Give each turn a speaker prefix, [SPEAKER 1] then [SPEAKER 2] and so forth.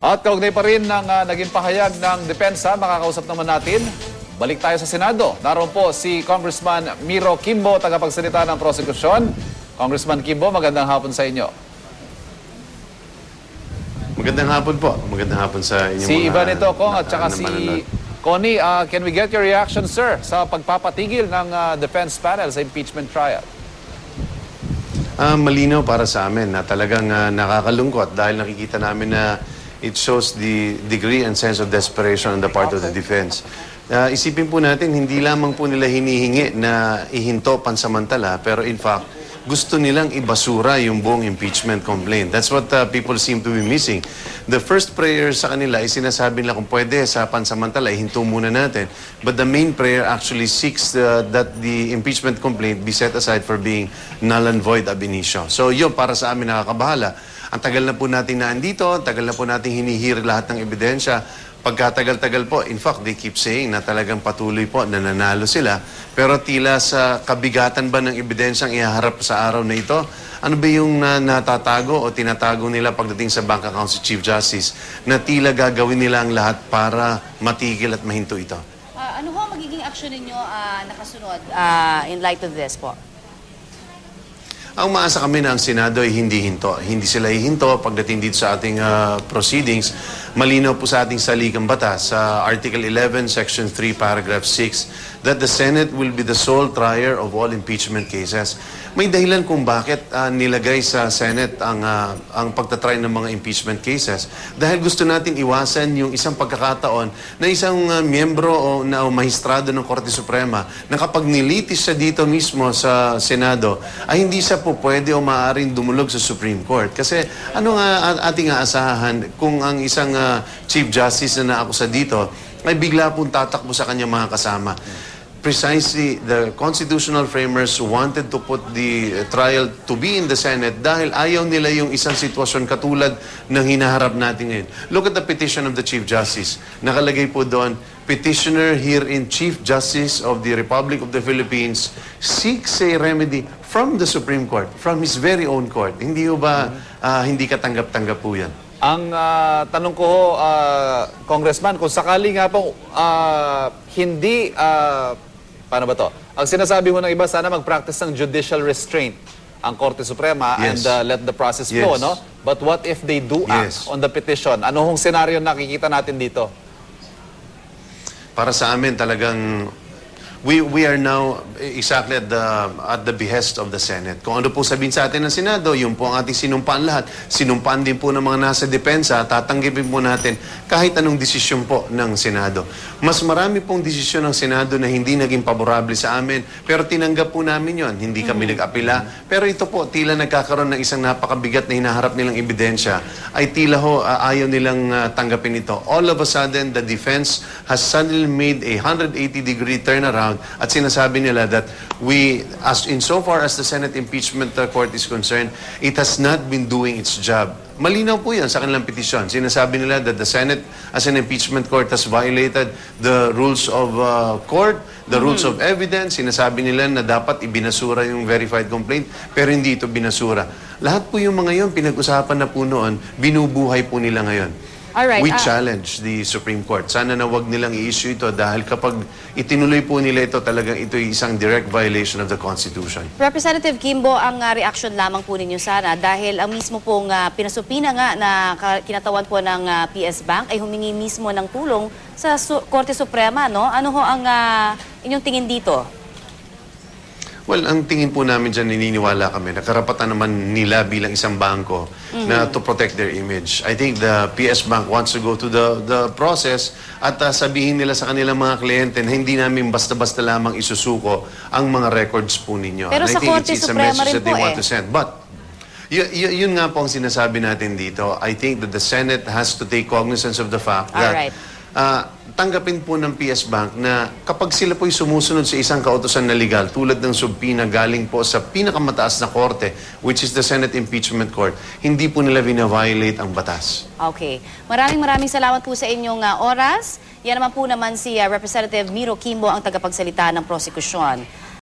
[SPEAKER 1] At kaugnay pa rin ng naging pahayag ng depensa, makakausap naman natin. Balik tayo sa Senado. Naroon po si Congressman Miro Quimbo, tagapagsalita ng prosekusyon. Congressman Quimbo, magandang hapon sa inyo.
[SPEAKER 2] Magandang hapon po. Magandang hapon sa inyo.
[SPEAKER 1] Si Ivan ito, Kong, at saka si Connie. Can we get your reaction, sir, sa pagpapatigil ng defense panel sa impeachment trial?
[SPEAKER 2] Malinaw para sa amin na talagang nakakalungkot dahil nakikita namin na it shows the degree and sense of desperation on the part of the defense. Isipin po natin, hindi lamang po nila hinihingi na ihinto pansamantala, pero in fact, gusto nilang ibasura yung buong impeachment complaint. That's what people seem to be missing. The first prayer sa kanila ay sinasabi nila kung pwede sa pansamantala, ihinto muna natin. But the main prayer actually seeks that the impeachment complaint be set aside for being null and void ab initio. So yun, para sa amin nakakabahala. Ang tagal na po natin naandito, ang tagal na po natin hinihir lahat ng ebidensya. Pagkatagal-tagal po, in fact, they keep saying na talagang patuloy po na nanalo sila. Pero tila sa kabigatan ba ng ebidensyang ihaharap sa araw na ito, ano ba yung natatago o tinatago nila pagdating sa bank account si Chief Justice na tila gagawin nila ang lahat para matigil at mahinto ito?
[SPEAKER 3] Ano ho magiging action ninyo nakasunod in light of this po?
[SPEAKER 2] Ang maasa kami na ang Senado ay hindi hinto. Hindi sila hihinto pagdating dito sa ating proceedings. Malinaw po sa ating saligang batas sa Article 11, Section 3, Paragraph 6 that the Senate will be the sole trier of all impeachment cases. May dahilan kung bakit nilagay sa Senate ang pagtatry ng mga impeachment cases. Dahil gusto natin iwasan yung isang pagkakataon na isang miyembro o mahistrado ng Korte Suprema na kapag nilitis siya dito mismo sa Senado ay hindi siya po pwede o maaaring dumulog sa Supreme Court. Kasi ano nga ating aasahan kung ang isang Chief Justice na naakusa dito ay bigla pong tatakbo sa kanyang mga kasama. Precisely, the constitutional framers wanted to put the trial to be in the Senate dahil ayaw nila yung isang sitwasyon katulad ng hinaharap natin ngayon. Look at the petition of the Chief Justice. Nakalagay po doon, petitioner herein Chief Justice of the Republic of the Philippines seeks a remedy from the Supreme Court, from his very own court. Hindi ba hindi katanggap-tanggap po yan?
[SPEAKER 1] Ang tanong ko ho, Congressman, kung sakali nga pong hindi, paano ba to? Ang sinasabi mo ng iba, sana mag-practice ng judicial restraint ang Korte Suprema and let the process flow, no? But what if they do act on the petition? Ano hong senaryo nakikita natin dito?
[SPEAKER 2] Para sa amin talagang we are now exactly at the behest of the Senate. Kung ano po sabihin sa atin ng Senado, yun po ang ating sinumpaan lahat. Sinumpaan din po ng mga nasa depensa, tatanggipin po natin kahit anong desisyon po ng Senado. Mas marami pong desisyon ng Senado na hindi naging paborable sa amin, pero tinanggap po namin yon. Hindi kami nag-apila. Pero ito po, tila nagkakaroon ng isang napakabigat na hinaharap nilang ebidensya, ay tila ho ayaw nilang tanggapin ito. All of a sudden, the defense has suddenly made a 180-degree turnaround at sinasabi nila that as insofar as the Senate Impeachment Court is concerned, it has not been doing its job. Malinaw po yan sa kanilang petisyon. Sinasabi nila that the Senate as an impeachment court has violated the rules of court, the rules of evidence. Sinasabi nila na dapat ibinasura yung verified complaint, pero hindi ito binasura. Lahat po yung mga yun, pinag-usapan na po noon, binubuhay po nila ngayon.
[SPEAKER 3] Alright,
[SPEAKER 2] We challenge the Supreme Court. Sana na wag nilang i-issue ito dahil kapag itinuloy po nila ito, talagang ito ay isang direct violation of the Constitution.
[SPEAKER 3] Representative Quimbo, ang reaction lamang po ninyo sana dahil ang mismo pong pinasupina nga na kinatawan po ng PS Bank ay humingi mismo ng tulong sa Korte Suprema, no? Ano ho ang inyong tingin dito?
[SPEAKER 2] Well, ang tingin po namin dyan, naniniwala kami na karapatan naman nila bilang isang bangko na to protect their image. I think the PS Bank wants to go to the process at sabihin nila sa kanilang mga kliyente na hindi namin basta-basta lamang isusuko ang mga records po ninyo.
[SPEAKER 3] Pero
[SPEAKER 2] and
[SPEAKER 3] sa
[SPEAKER 2] I think
[SPEAKER 3] Korte Suprema rin po
[SPEAKER 2] want to send. But yun nga po ang sinasabi natin dito. I think that the Senate has to take cognizance of the fact that tanggapin po ng PS Bank na kapag sila po'y sumusunod sa isang kautusan na legal, tulad ng subpoena galing po sa pinakamataas na korte, which is the Senate Impeachment Court, hindi po nila vina-violate ang batas.
[SPEAKER 3] Okay. Maraming salamat po sa inyong oras. Yan naman po si Representative Miro Quimbo ang tagapagsalita ng prosekusyon.